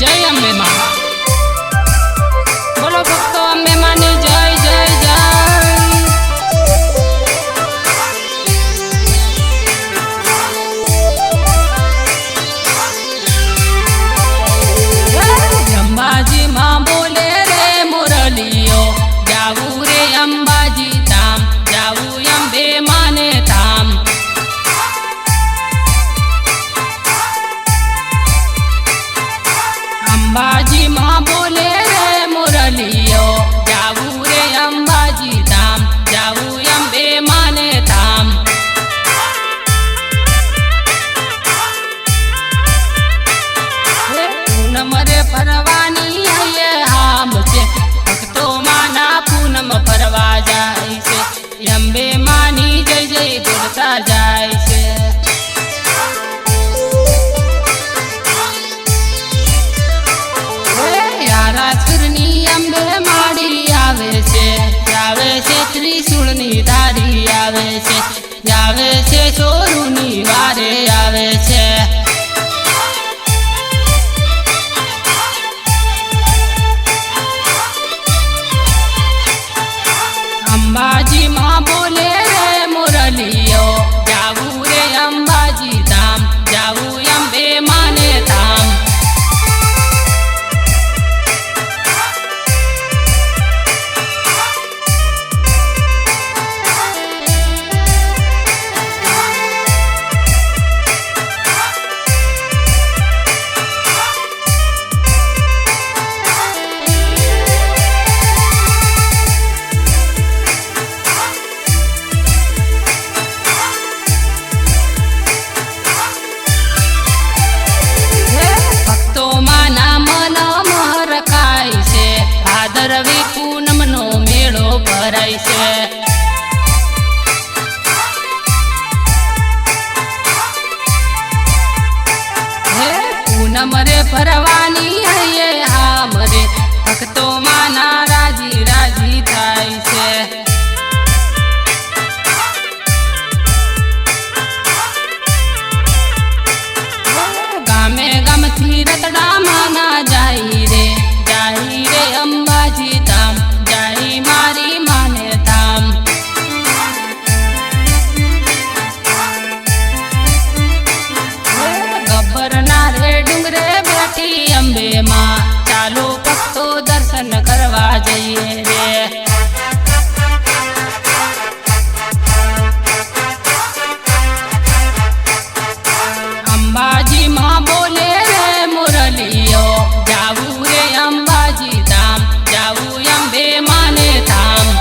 जय अंबे मां। बोलो भक्तो अंबे मां नी जय जय जय। अंबाजी मां बोले रे मुरलियो जाऊ रे अंबाजी धाम जाऊ अंबे माने धाम। अंबाजी मां बोले रे मुरलियो जाऊ रे अंबाजी धाम जाऊ अंबे माने धाम। पूनम रे परवानी है हाम से भक्तो माना पूनम परवा जाय से अंबे मानी जय जय बोलता जाय से। यारासुरनी अंबे माड़ी आवे से त्रिशूलनी धारी आवे से चोरूनी वारे आवे से। अंबाजी मां बोले रे मुरलियो जाऊ रे अंबाजी धाम जाऊ अंबे माने धाम। रवि पूनम नो मेड़ो भराय से। पूनम रे भरवानी है हाम रे भक्तो माना राजी राजी थाय से। गामे गम थी रतड़ा माना जाई रे अंबाजी धाम जाई मारी माने धाम। गब्बर नारे डुंगरे बैठी अंबे मां चालो भक्तो दर्शन करवा जाइए रे। अंबाजी मां बोले रे मुरलियो जाऊ रे अंबाजी धाम जाऊ अंबे माने धाम।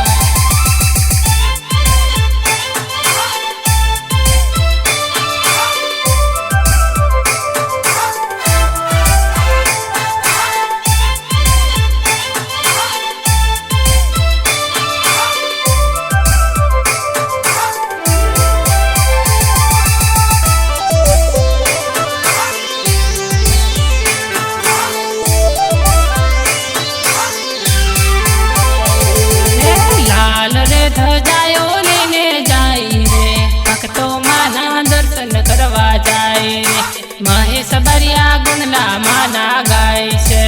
ध्वजायो लेने जाई रे भक्तो माना दर्शन करवा जाए रे महेश बरिया गुणला माना गाय से।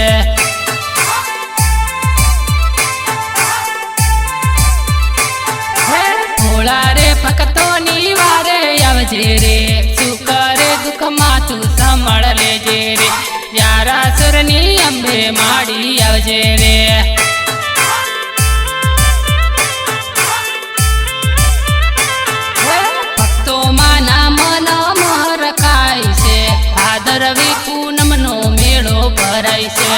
भोला रे भक्तो नी वारे आवजे रे सुख रे दुख माथू संभाळ लेजे रे यारासुरनी अंबे माड़ी आवजे रे। रवि पूनम नो मेड़ो भराय से।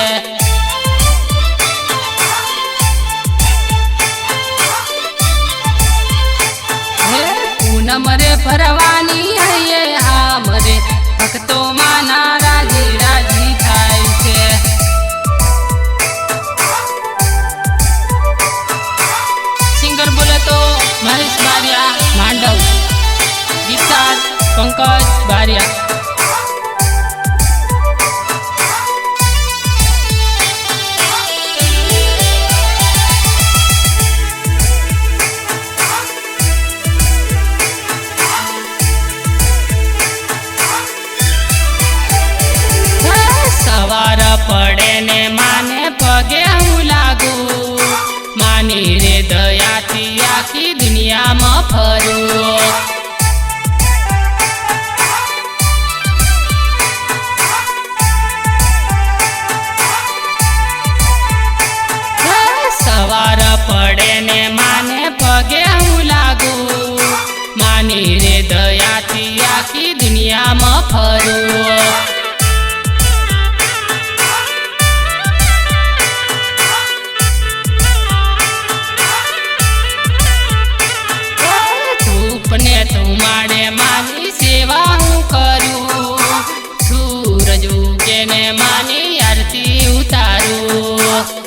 पूनम रे भरवानी है हाम रे भक्तो माना राजी राजी थाय से। सिंगर बोले तो महेश बारिया मांडव गीतकार पंकज बारिया। ફરું સવાર પડે ને માને પગે હું લાગુ માની રે દયાથી આખી દુનિયામાં ફરું ધૂપને તું માડે માની સેવા હું કરું સૂરજ ઉગે ને માની આરતી ઉતારું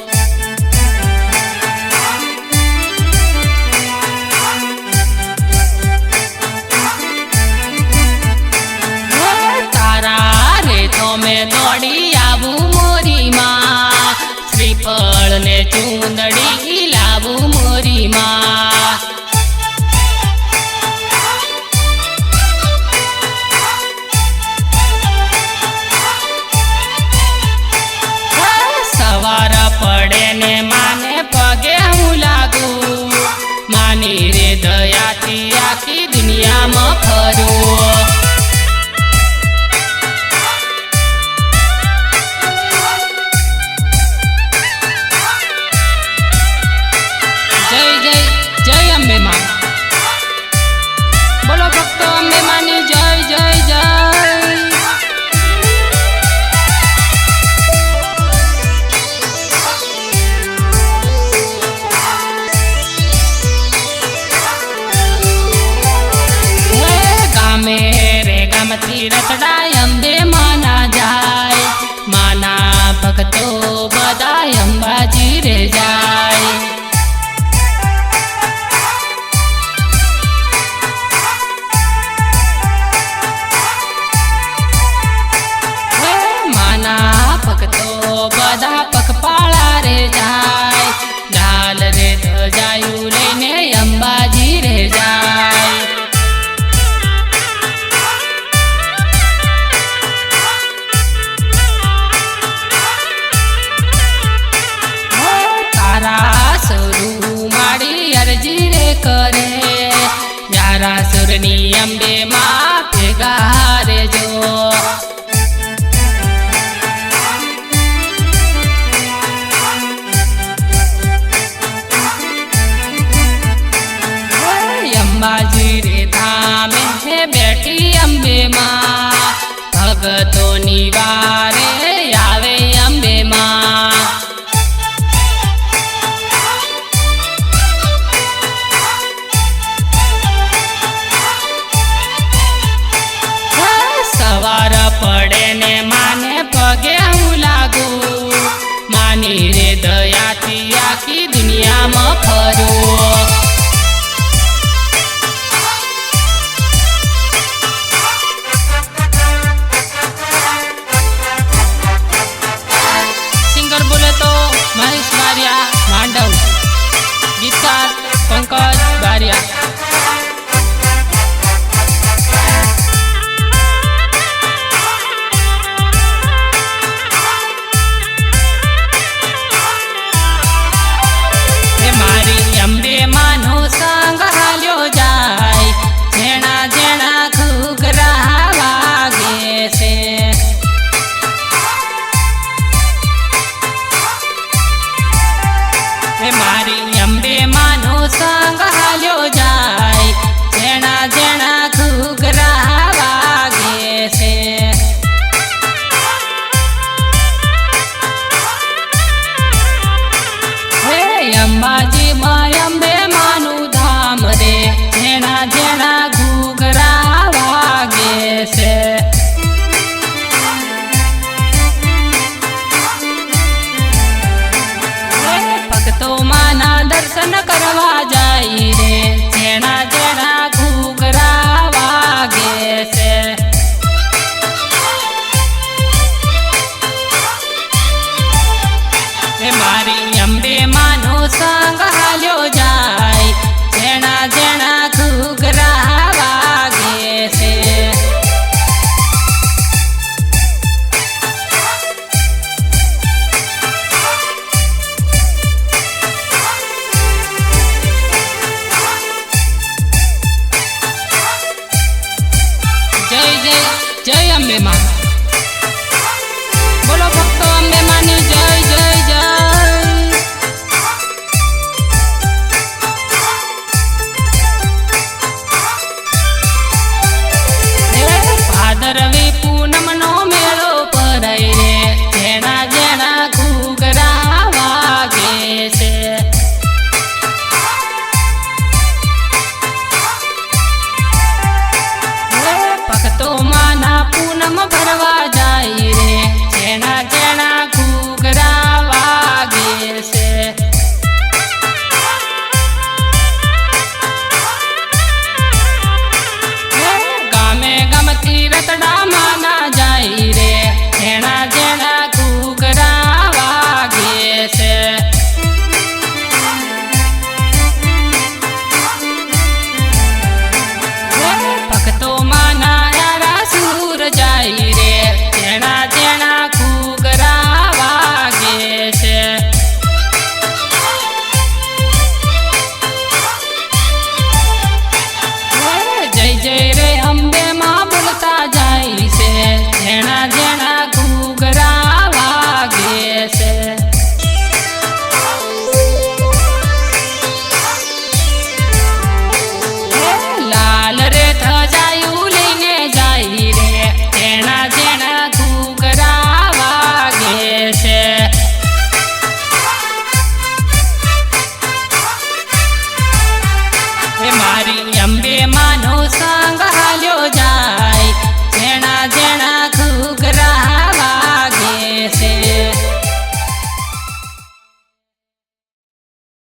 મેં દોડી આવું મોરી માં શ્રીફળ ને ચૂંદડી લાવું મોરી માં સવાર પડે ને માને પગે હું લાગુ માની રે દયાથી આખી દુનિયામાં ફરું બોલો ભક્તો અંબે માની જય જય જય ગામે રે ગામથી રખડાય અંબે માના જાય માના ભક્તો બધા અંબાજી રે જાય બધા પગપાળા રે જાય ઢાલ રે ધજાયું લઈને અંબાજી રે જાય તારા સુરું માડી અરજી રે કરે યારા સુરની અંબે માં ભેગા રે જો અંબાજી રે ધામે હે બેઠી અંબે માં ભગતોની વારે આવે અંબે માં સવાર પડે ને માને પગે હું લાગુ માની રે દયાથી આખી દુનિયામાં ફરું મહેશ બારિયા માંડવ ગીતકાર પંકજ બારિયા મારી અંબે માનો સંગ હાલ્યો જાય જેણા જેણા ઘૂઘરા વાગે છે મારી અંબે માનો સંગ હાલ્યો જાય જેણા જેણા ઘૂઘરા વાગે છે હે અંબાજી માં